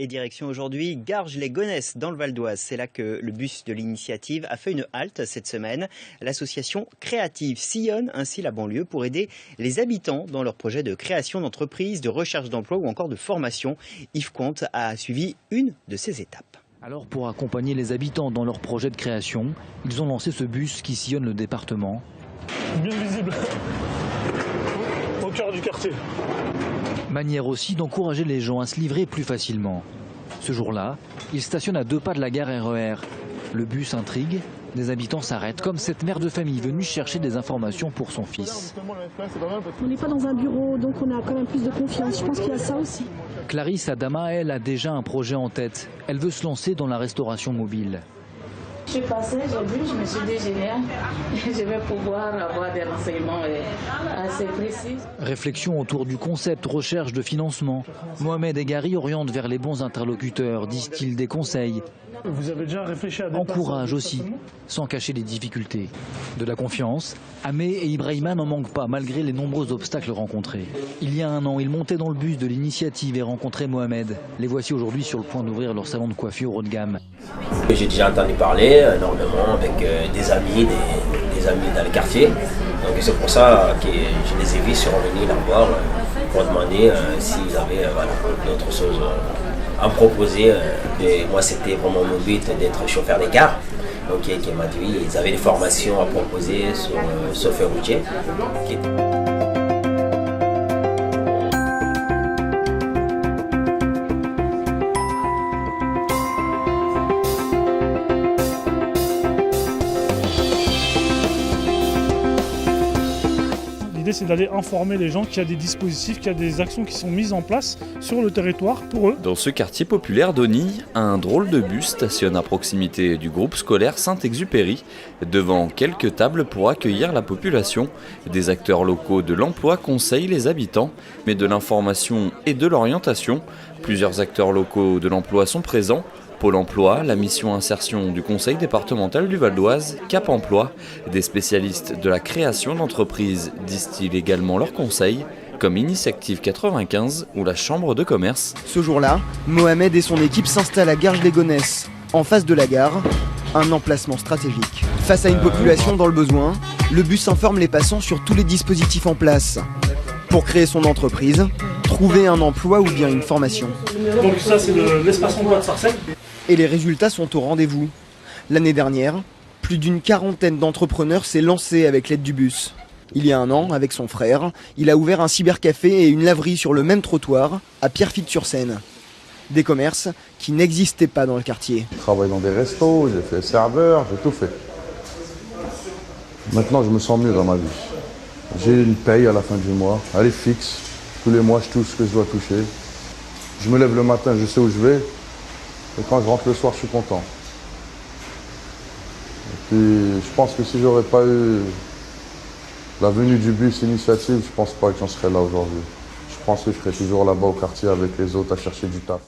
Et direction aujourd'hui Garges-les-Gonesse dans le Val d'Oise. C'est là que le bus de l'initiative a fait une halte cette semaine. L'association créative sillonne ainsi la banlieue pour aider les habitants dans leur projet de création d'entreprise, de recherche d'emploi ou encore de formation. Yves Comte a suivi une de ces étapes. Alors pour accompagner les habitants dans leur projet de création, ils ont lancé ce bus qui sillonne le département. Bien visible au cœur du quartier. Manière aussi d'encourager les gens à se livrer plus facilement. Ce jour-là, il stationne à 2 pas de la gare RER. Le bus intrigue, des habitants s'arrêtent, comme cette mère de famille venue chercher des informations pour son fils. On n'est pas dans un bureau, donc on a quand même plus de confiance. Je pense qu'il y a ça aussi. Clarisse Adama, elle, a déjà un projet en tête. Elle veut se lancer dans la restauration mobile. Je suis passée, j'ai vu, je me suis dit génial, je vais pouvoir avoir des renseignements assez précis. Réflexion autour du concept, recherche de financement. Mohamed et Gary orientent vers les bons interlocuteurs, disent-ils des conseils. Vous avez déjà réfléchi à des Encourage aussi, sans cacher les difficultés. De la confiance, Amé et Ibrahima n'en manquent pas malgré les nombreux obstacles rencontrés. Il y a un an, ils montaient dans le bus de l'initiative et rencontraient Mohamed. Les voici aujourd'hui sur le point d'ouvrir leur salon de coiffure haut de gamme. J'ai déjà entendu parler énormément avec des amis dans le quartier. Donc c'est pour ça que je les ai vus survenir là voir pour demander s'ils avaient d'autres choses à me proposer. Et moi c'était vraiment mon but d'être chauffeur de gare. Donc qui m'a dit ils avaient des formations à proposer sur chauffeur routier. L'idée, c'est d'aller informer les gens qu'il y a des dispositifs, qu'il y a des actions qui sont mises en place sur le territoire pour eux. Dans ce quartier populaire d'Ony, un drôle de bus stationne à proximité du groupe scolaire Saint-Exupéry, devant quelques tables pour accueillir la population. Des acteurs locaux de l'emploi conseillent les habitants, mais de l'information et de l'orientation. Plusieurs acteurs locaux de l'emploi sont présents. Pôle emploi, la mission insertion du conseil départemental du Val d'Oise, Cap Emploi. Des spécialistes de la création d'entreprises disent-ils également leurs conseils, comme Initiative 95 ou la Chambre de commerce. Ce jour-là, Mohamed et son équipe s'installent à Garges-les-Gonesse, en face de la gare, un emplacement stratégique. Face à une population dans le besoin, le bus informe les passants sur tous les dispositifs en place. Pour créer son entreprise, trouver un emploi ou bien une formation. Donc ça, c'est l'espace emploi de Sarcelles. Et les résultats sont au rendez-vous. L'année dernière, plus d'une quarantaine d'entrepreneurs s'est lancé avec l'aide du bus. Il y a un an, avec son frère, il a ouvert un cybercafé et une laverie sur le même trottoir, à Pierrefitte-sur-Seine. Des commerces qui n'existaient pas dans le quartier. J'ai travaillé dans des restos, j'ai fait serveur, j'ai tout fait. Maintenant, je me sens mieux dans ma vie. J'ai une paye à la fin du mois, elle est fixe. Tous les mois, je touche ce que je dois toucher. Je me lève le matin, je sais où je vais. Et quand je rentre le soir, je suis content. Et puis, je pense que si j'aurais pas eu la venue du bus initiative, je pense pas que j'en serais là aujourd'hui. Je pense que je serais toujours là-bas au quartier avec les autres à chercher du taf.